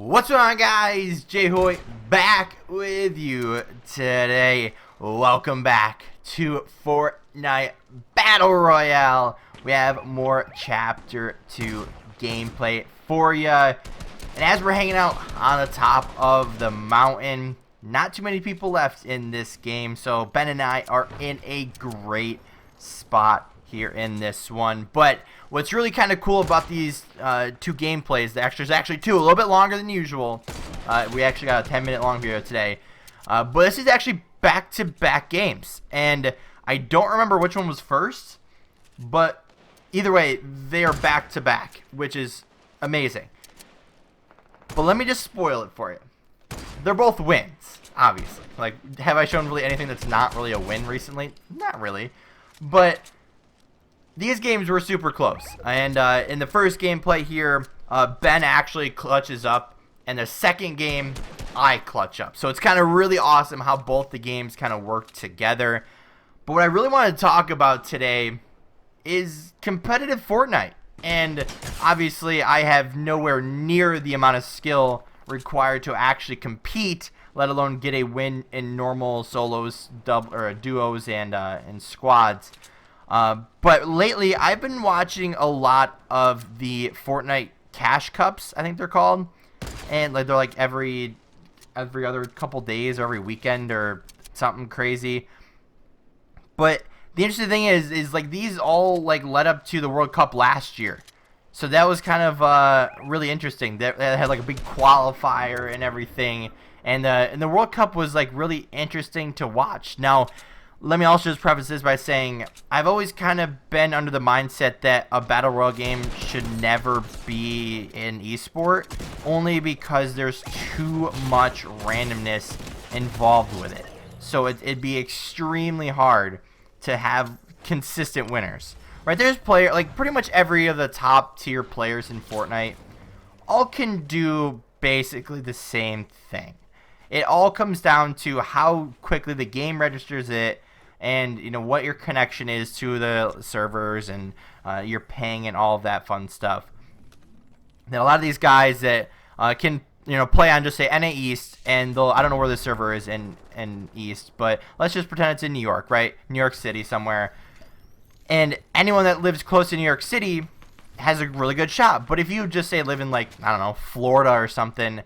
What's going on, guys? JHoyt back with you today. Welcome back to Fortnite Battle Royale. We have more Chapter 2 gameplay for you. And as we're hanging out on the top of the mountain, not too many people left in this game. So Ben and I are in a great spot here in this one. But what's really kind of cool about these two gameplays, there's actually two, a little bit longer than usual. We actually got a 10-minute long video today. But this is actually back-to-back games. And I don't remember which one was first, but either way, they are back-to-back, which is amazing. But let me just spoil it for you. They're both wins, obviously. Like, have I shown really anything that's not really a win recently? Not really. But these games were super close, and in the first gameplay here, Ben actually clutches up, and the second game, I clutch up. So it's kind of really awesome how both the games kind of work together. But what I really want to talk about today is competitive Fortnite. And obviously, I have nowhere near the amount of skill required to actually compete, let alone get a win in normal solos, duos, and squads. But lately, I've been watching a lot of the Fortnite Cash Cups, I think they're called, and like they're like every other couple days or every weekend or something crazy. But the interesting thing is like these all like led up to the World Cup last year, so that was kind of really interesting. They had like a big qualifier and everything, and the World Cup was like really interesting to watch. Now, let me also just preface this by saying I've always kind of been under the mindset that a Battle Royale game should never be an esport, only because there's too much randomness involved with it. So it'd be extremely hard to have consistent winners. Right? There's like pretty much every of the top tier players in Fortnite all can do basically the same thing. It all comes down to how quickly the game registers it, and you know what your connection is to the servers, and your ping and all of that fun stuff. Now, a lot of these guys that can play on just say NA East, and they'll, I don't know where the server is in East, but let's just pretend it's in New York, right? New York City somewhere. And anyone that lives close to New York City has a really good shot. But if you just say live in, like, I don't know, Florida or something,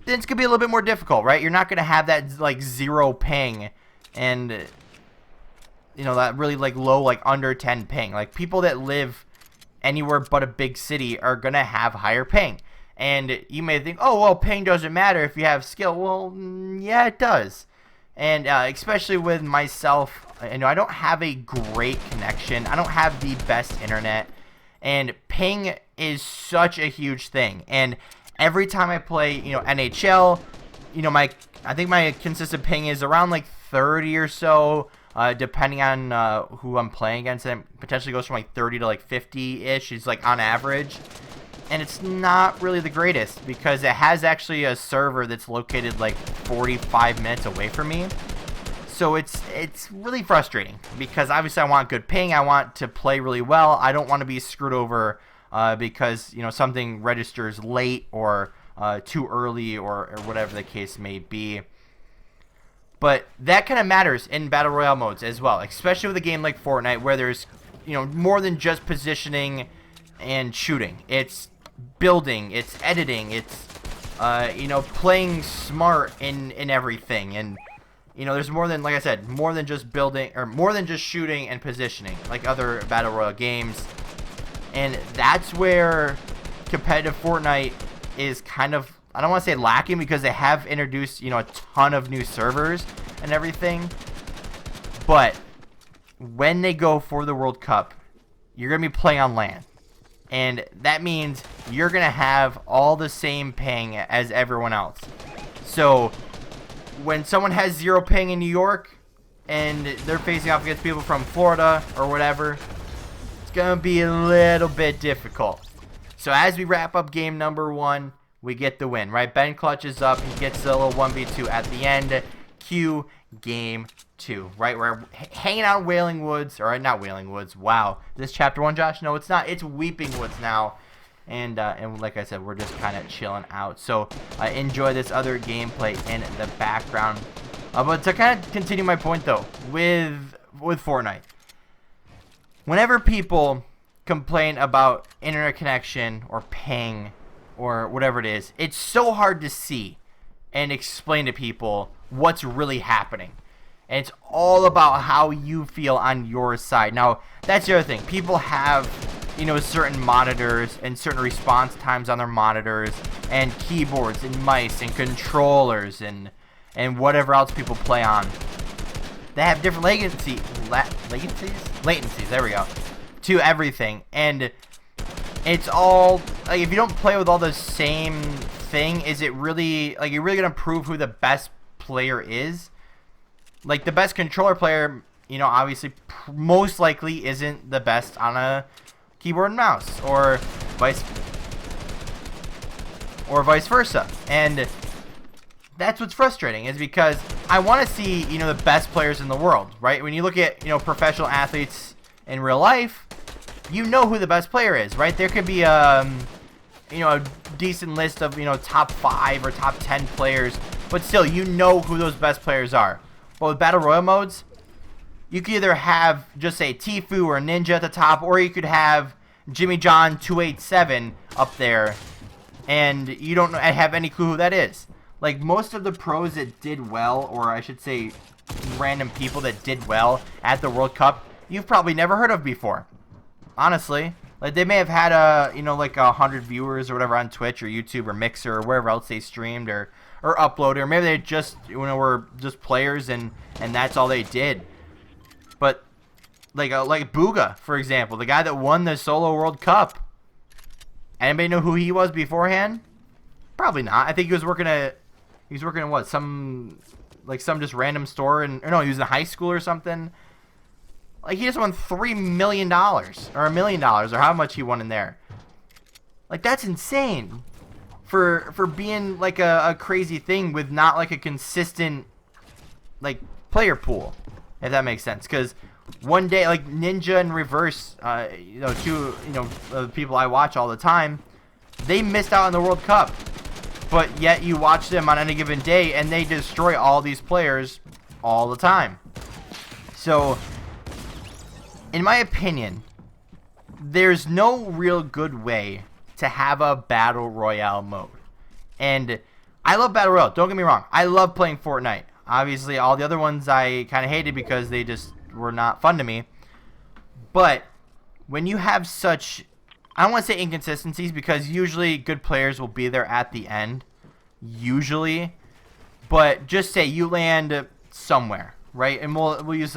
then it's gonna be a little bit more difficult, right? You're not gonna have that like zero ping, and that really like low, like under 10 ping. Like people that live anywhere but a big city are gonna have higher ping. And you may think, oh well, ping doesn't matter if you have skill. Well, yeah, it does. And especially with myself, I don't have a great connection. I don't have the best internet, and ping is such a huge thing. And every time I play, NHL, I think my consistent ping is around like 30 or so, depending on who I'm playing against. And it potentially goes from like 30 to like 50-ish is like on average. And it's not really the greatest because it has actually a server that's located like 45 minutes away from me. So it's really frustrating because obviously I want good ping. I want to play really well. I don't want to be screwed over because something registers late or too early or whatever the case may be. But that kind of matters in Battle Royale modes as well, especially with a game like Fortnite where there's more than just positioning and shooting. It's building, it's editing, it's playing smart in everything. And there's more than, like I said, more than just building or more than just shooting and positioning like other Battle Royale games. And that's where competitive Fortnite is kind of, I don't want to say lacking, because they have introduced, a ton of new servers and everything. But when they go for the World Cup, you're going to be playing on LAN. And that means you're going to have all the same ping as everyone else. So when someone has zero ping in New York and they're facing off against people from Florida or whatever, it's going to be a little bit difficult. So as we wrap up game number 1, we get the win, right? Ben clutches up. He gets a little 1v2 at the end. Cue game 2, right? We're hanging out in Wailing Woods, or not Wailing Woods. Wow. Is this chapter 1, Josh? No, it's not. It's Weeping Woods now. and like I said, we're just kind of chilling out. So enjoy this other gameplay in the background. But to kind of continue my point though, with Fortnite, whenever people complain about internet connection or ping or whatever it is, it's so hard to see and explain to people what's really happening. And it's all about how you feel on your side. Now, that's the other thing. People have, you know, certain monitors and certain response times on their monitors, and keyboards and mice and controllers and whatever else people play on. They have different latencies. There we go. To everything. And it's all, like, if you don't play with all the same thing, is it really, like, you're really gonna prove who the best player is? Like, the best controller player, you know, obviously most likely isn't the best on a keyboard and mouse, or vice versa. And that's what's frustrating, is because I want to see, you know, the best players in the world, right? When you look at, you know, professional athletes in real life, you know who the best player is, right? There could be you know, a decent list of, you know, top 5 or top 10 players, but still, you know who those best players are. But with Battle Royale modes, you could either have, just say, Tfue or Ninja at the top, or you could have Jimmy John 287 up there, and you don't have any clue who that is. Like, most of the pros that did well, or I should say random people that did well at the World Cup, you've probably never heard of before. Honestly. Like, they may have had you know, like 100 viewers or whatever on Twitch or YouTube or Mixer or wherever else they streamed or uploaded, or maybe they just, you know, were just players and that's all they did. But like Booga, for example, the guy that won the solo World Cup. Anybody know who he was beforehand? Probably not. I think he was working at what, some just random store, or no, he was in high school or something. Like, he just won $3 million or $1 million, or how much he won in there. Like, that's insane for being like a crazy thing with not like a consistent like player pool, if that makes sense. Because one day, like Ninja and Reverse, you know, two, you know, people I watch all the time, they missed out on the World Cup, but yet you watch them on any given day and they destroy all these players all the time. So, in my opinion, there's no real good way to have a Battle Royale mode. And I love Battle Royale, don't get me wrong. I love playing Fortnite. Obviously, all the other ones I kind of hated because they just were not fun to me. But when you have such, I don't want to say inconsistencies, because usually good players will be there at the end. Usually. But just say you land somewhere, right? And we'll use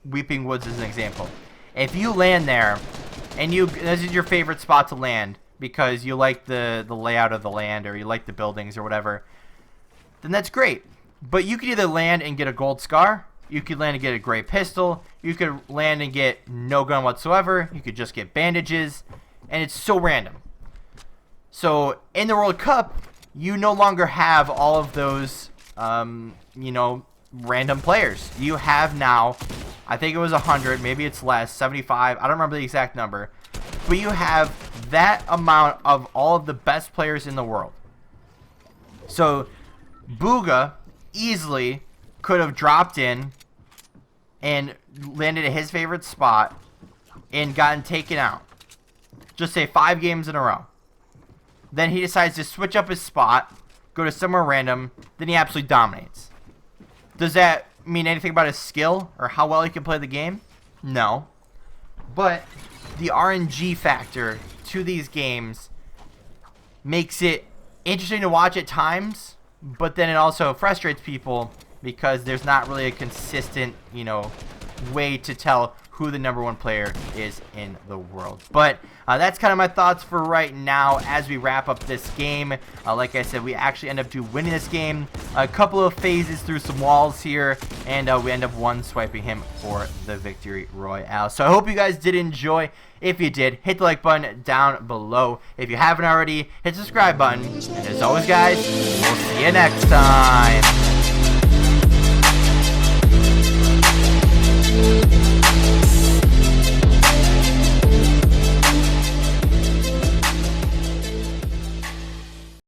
Weeping Woods as an example. If you land there, and this is your favorite spot to land because you like the layout of the land, or you like the buildings or whatever, then that's great. But you could either land and get a gold scar, you could land and get a gray pistol, you could land and get no gun whatsoever, you could just get bandages, and it's so random. So in the World Cup, you no longer have all of those, you know, random players. You have now, I think it was 100, maybe it's less, 75, I don't remember the exact number, but you have that amount of all of the best players in the world. So Booga easily could have dropped in and landed at his favorite spot and gotten taken out. Just say 5 games in a row. Then he decides to switch up his spot, go to somewhere random, then he absolutely dominates. Does that mean anything about his skill or how well he can play the game? No. But the RNG factor to these games makes it interesting to watch at times, but then it also frustrates people because there's not really a consistent, you know, way to tell who the #1 player is in the world. But that's kind of my thoughts for right now as we wrap up this game. Like I said, we actually end up winning this game. A couple of phases through some walls here, and we end up swiping him for the victory royale. So I hope you guys did enjoy. If you did, hit the like button down below. If you haven't already, hit the subscribe button. And as always, guys, we'll see you next time.